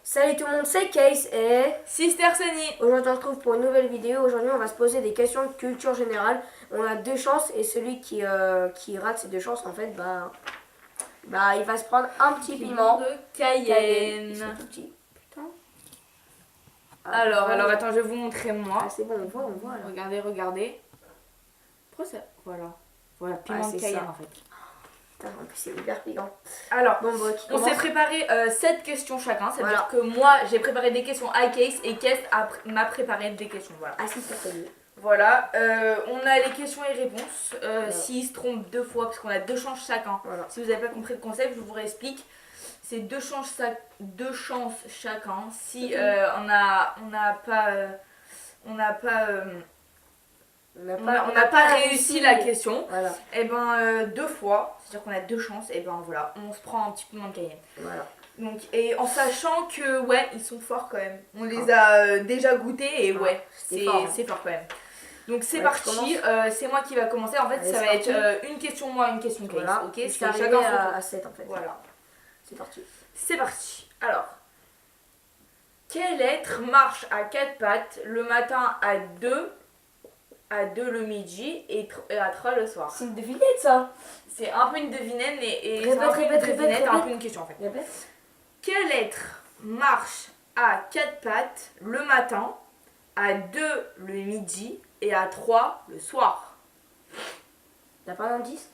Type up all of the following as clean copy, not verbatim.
Salut tout le monde, c'est Case et Sister Sunny. Aujourd'hui on se retrouve pour une nouvelle vidéo. Aujourd'hui on va se poser des questions de culture générale. On a deux chances et celui qui rate ces deux chances en fait il va se prendre un petit piment de Cayenne. Ils sont tout petits. Putain. Alors attends, je vais vous montrer moi. Ah c'est bon, on voit alors. Regardez. Pourquoi ça? Voilà, piment c'est de Cayenne ça. en fait. Putain, en plus c'est hyper piquant. Alors, Bon, on s'est préparé 7 questions chacun. Ça veut Voilà. dire que moi j'ai préparé des questions à Case et Case m'a préparé des questions. Voilà. Ah si, c'est connu. Voilà, on a les questions et réponses. S'il se trompe deux fois, parce qu'on a deux chances chacun. Voilà. Si vous n'avez pas compris le concept, je vous réexplique. C'est deux chances chacun. Si on n'a pas réussi la question, Voilà. et ben deux fois, c'est-à-dire qu'on a deux chances, et ben voilà, on se prend un petit piment de Cayenne. Voilà. Donc, et en sachant que ouais, ils sont forts quand même. On les a déjà goûtés et ouais, c'est fort quand même. Donc c'est parti, c'est moi qui va commencer. En fait, allez, ça va être une question moi, une question Case. Voilà. Ok, c'est c'est arrivé chacun à 7 en fait. Voilà. C'est parti. C'est parti. Alors, quel être marche à quatre pattes le matin à 2 le midi et à 3 le soir? C'est une devinette ça. C'est un peu une devinette et Répète. un peu une question en fait. Répète. Quel être marche à quatre pattes le matin, à 2 le midi et à 3 le soir? T'as pas d'indice?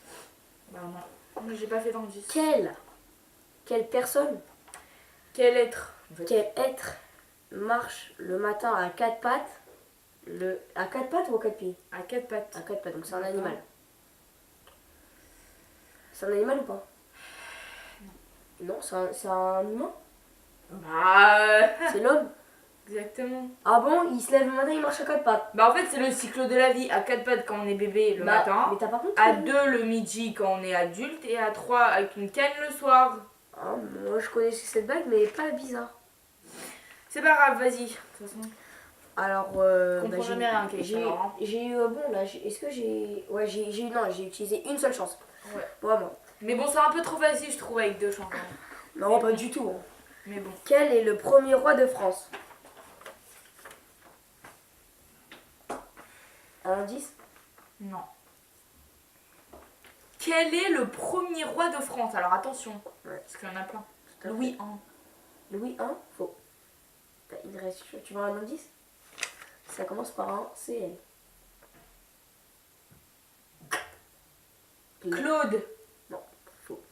Bah non, j'ai pas fait d'indice. Quelle personne, Quel être en fait. quel être marche le matin à quatre pattes à quatre pattes ou à quatre pieds? À quatre pattes. À quatre pattes, donc c'est un animal. C'est un animal ou pas? Non, c'est un humain? Bah C'est l'homme? exactement. Ah bon, il se lève le matin, il marche à quatre pattes? Bah en fait c'est le cycle de la vie. À quatre pattes quand on est bébé le matin, Mais t'as pas compris? à 2 le midi quand on est adulte et à 3 avec une canne le soir. Ah, moi je connaissais cette blague, mais pas bizarre. C'est pas grave, vas-y. De toute façon. Alors, Comprends jamais rien, Case, alors, hein. j'ai eu, bon là, est-ce que j'ai... Ouais, j'ai utilisé une seule chance. Ouais. Vraiment. Mais bon, c'est un peu trop facile, je trouve, avec deux chansons. Non, pas du tout. Mais bon. Quel est le premier roi de France? Un indice? Non. Quel est le premier roi de France? Alors attention, parce qu'il y en a plein. Louis I. Louis I? Faux. Il reste... Tu veux un indice? Ça commence par un CL. Claude. Non, faux.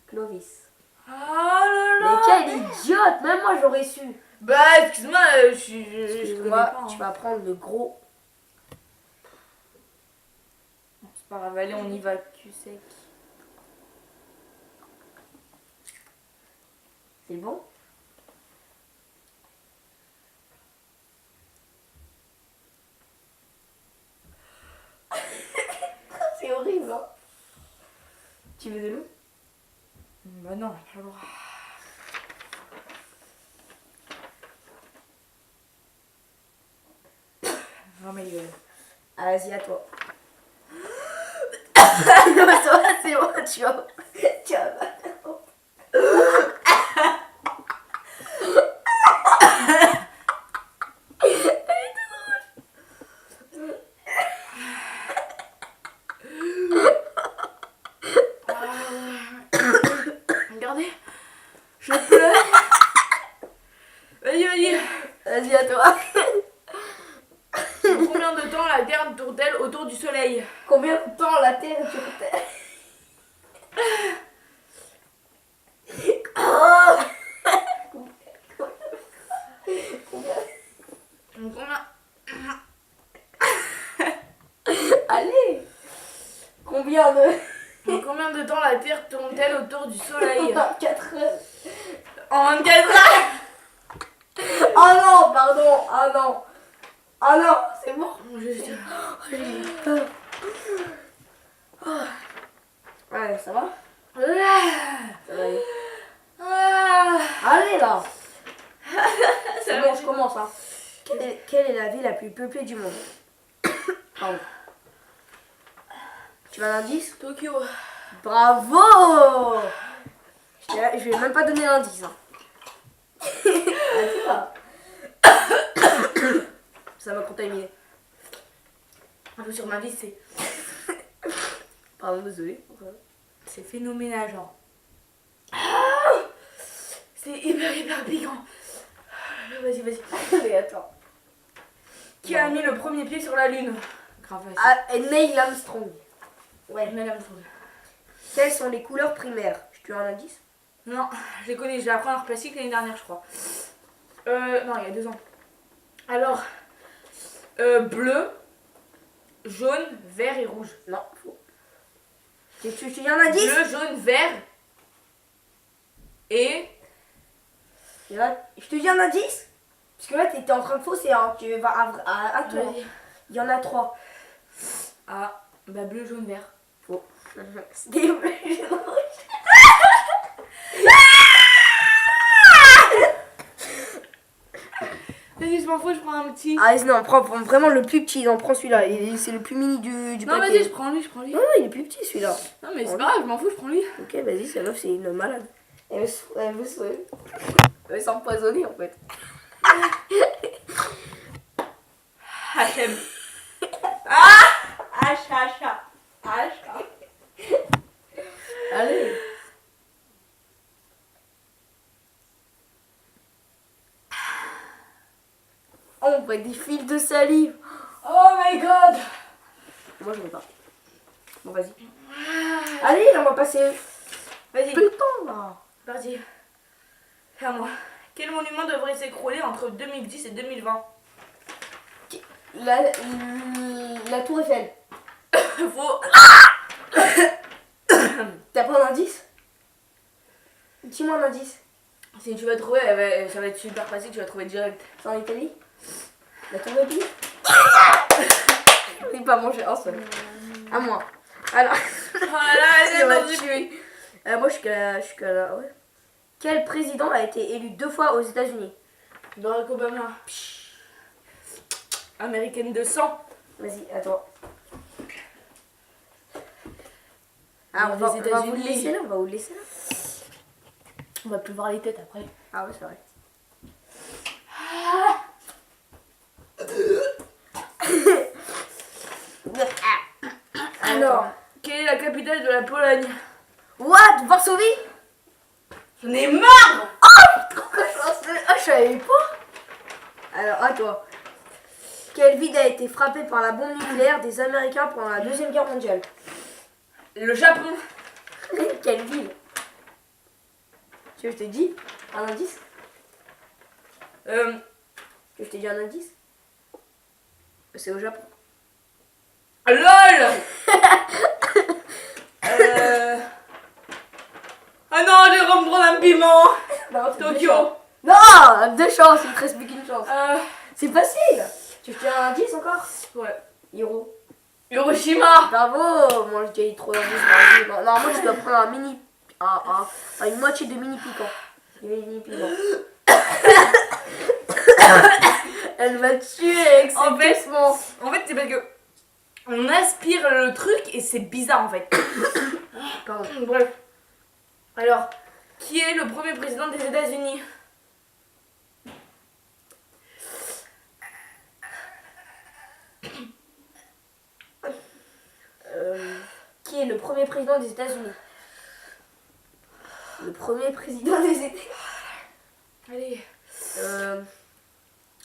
Clovis. Oh là Mais là. quel idiote! Même moi j'aurais su. Bah excuse-moi, je connais Excuse-moi, pas. Hein. tu vas prendre le gros. C'est pas grave, allez, on y va cul sec. C'est bon? C'est horrible, hein? Tu veux de l'eau? Bah non, pas le droit. Non mais Ah, vas-y, à toi. Non, ça va, c'est bon, tu vas. Tu vas. regardez, je pleure. Vas-y. Vas-y, à toi. Combien de temps la Terre tourne-t-elle autour du Soleil? Combien de temps la Terre est sur Terre? Combien? Allez! Combien de... Combien de temps la Terre tourne-t-elle autour du Soleil? 24 heures. En 24 heures. Oh non, pardon. Ah non. Ah non, c'est bon. Juste... J'ai eu peur. Ouais, ça va? Ça va aller. Allez là. C'est bon, je commence. Hein. Quelle est la ville la plus peuplée du monde? Pardon. Tu veux un indice? Tokyo. Bravo! Je vais même pas donner l'indice. Hein. Ah, ça m'a contaminé. Un peu sur ma vie, c'est Pardon, désolé. phénoménal, genre. Ah, c'est hyper piquant. Vas-y. Mais attends. Qui a mis le premier pied sur la lune? Grave facile. Ah, et Neil Armstrong. Ouais. Madame Fougue. Quelles sont les couleurs primaires? Je te donne un indice. Non, je les connais, j'ai appris en art plastique l'année dernière, je crois. Non, il y a 2 ans. Alors, bleu, jaune, vert et rouge. Non, faux. Tu te dis un indice? Bleu, jaune, vert et... Et là, je te dis un indice? Parce que là, t'étais en train de fausser. Hein. Tu vas à toi. Vas-y. Il y en a 3. Ah, bah bleu, jaune, vert. Faux. C'était bleu, jaune, rouge. Vas-y, je m'en fous, je prends un petit. Ah, non, prends vraiment le plus petit. Non, prends celui-là. C'est le plus mini du Non, paquet. vas-y, je prends lui. Non, il est plus petit celui-là. Non, mais c'est pas grave, je m'en fous, je prends lui. Ok, vas-y, cette meuf, c'est une malade. Elle veut s'empoisonner en fait. HM. Ah H. Allez. Oh, on voit des fils de salive. Oh my god. Moi, je veux pas. Bon, vas-y. Allez, on va passer. Vas-y, Plus le temps là. vas-y. C'est à moi. Quel monument devrait s'écrouler entre 2010 et 2020? La tour Eiffel. Faux. T'as pas un indice? Dis-moi un indice. Si tu vas trouver, ça va être super facile, tu vas trouver direct. C'est en Italie? La tour Eiffel. Je n'ai pas mangé un seul. À moi. Alors. Voilà, On va vas-y. tuer. Moi, je suis qu'à là. Ouais. Quel président a été élu 2 fois aux États-Unis? Barack Obama. Américaine de sang. Vas-y, attends. Ah, on va vous États-Unis. le laisser là, on va vous le laisser là. On va plus voir les têtes après. Ah ouais, c'est vrai. Alors, quelle est la capitale de la Pologne? What? Varsovie? J'en ai marre. Ah, je savais pas. Alors, à toi. Quelle ville a été frappée par la bombe nucléaire des Américains pendant la Deuxième Guerre mondiale? Le Japon. Quelle ville? Tu veux que je te dise un indice? Tu veux que je te dise un indice? C'est au Japon. LOL. Ah non, j'ai vais me prendre un piment. Non, c'est Tokyo. Non, 2 chances, il te reste plus qu'une chance. C'est facile. Tu veux que je te dise un indice encore? Ouais. Hiro. Hiroshima. Bravo. Moi, j'ai dit trop d'indices. Non, moi, tu dois prendre un mini... une moitié de mini piquant. Mini piquant. Elle va te tuer avec ses En fait, glissements. En fait, c'est parce que on aspire le truc et c'est bizarre en fait. Pardon. Bref. Alors, qui est le premier président des États-Unis? Qui est le premier président des États-Unis? Le premier président des États-Unis. Allez.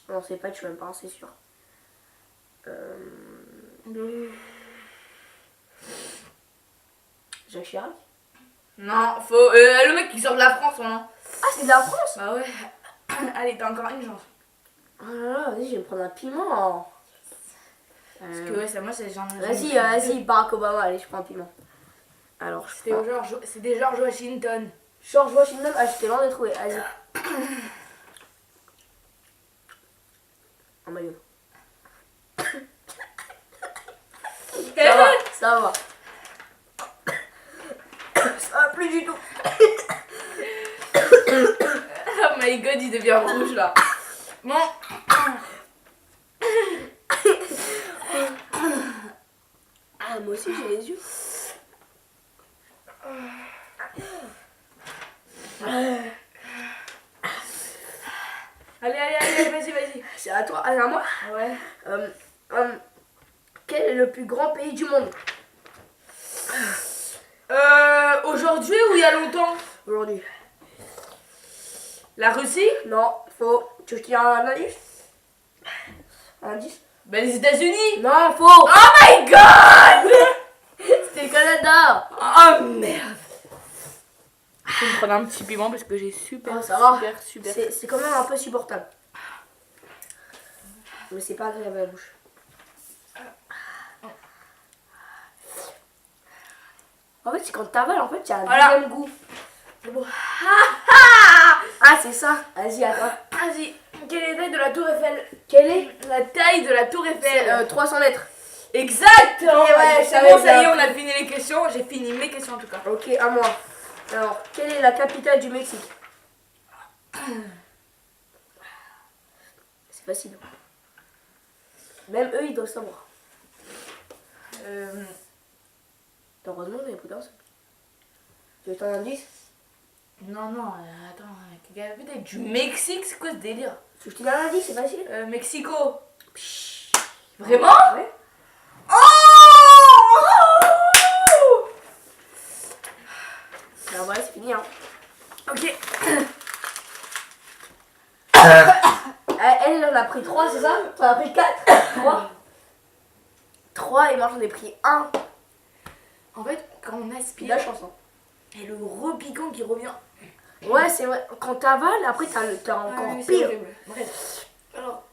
Non, c'est pas, tu vas me pas, c'est sûr. Jacques Chirac? Non, faut. Le mec qui sort de la France, non? Ah, c'est de la France? Bah ouais. Allez, t'as encore une chance. Oh là là, vas-y, je vais me prendre un piment. Parce que ouais, c'est moi, c'est genre. Vas-y, Barack Obama, allez, je prends un piment. Alors, je prends... C'était George Washington. George Washington, ah, j'étais loin de trouver, vas-y. En maillot. Ça va, ça va. Ça va plus du tout. Oh my god, il devient rouge là. Bon. Ah, moi aussi j'ai les yeux. C'est à toi, à moi. Ouais. Quel est le plus grand pays du monde Aujourd'hui ou il y a longtemps? aujourd'hui? La Russie? Non, faux. Tu veux que je te dise un indice? Un indice? Ben les États-Unis. Non, faux. Oh my god! C'était le Canada. Oh merde! Je vais me prendre un petit piment parce que j'ai super, Oh, ça va. super. C'est quand même un peu supportable. Mais c'est pas agréable à la bouche. En fait, c'est quand t'avales, en fait, il y a un Voilà. deuxième goût. Ah, c'est ça. Vas-y, attends. Vas-y, quelle est la taille de la tour Eiffel? Quelle est? La taille de la tour C'est Eiffel. 300 mètres. Exact! ouais, je c'est savais bon, ça y est, ça. on a fini les questions. J'ai fini mes questions en tout cas. Ok, à moi. Alors, quelle est la capitale du Mexique? C'est facile. Même eux, ils doivent savoir. Heureusement, j'avais pris d'un seul. Tu veux t'en indice? Non, attends, capitale du Mexique, c'est quoi ce délire? Tu veux que je te donne un indice, c'est facile. Mexico. Vraiment? Ouais. Oh! Alors voilà, c'est fini. Hein. Ok. Elle en a pris 3, c'est ça? T'en as pris 4? 3? 3 et moi j'en ai pris 1. En fait, quand on De aspire, la chance. Hein. et le repiquant qui revient. Ouais, c'est vrai. Quand t'avales, après t'as encore Oui, c'est pire. horrible. Bref. Alors,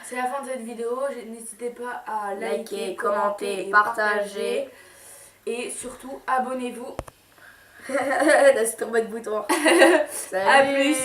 c'est la fin de cette vidéo. N'hésitez pas à Liker, commenter, partager. Et surtout, abonnez-vous. C'est trop bête bouton. À plus.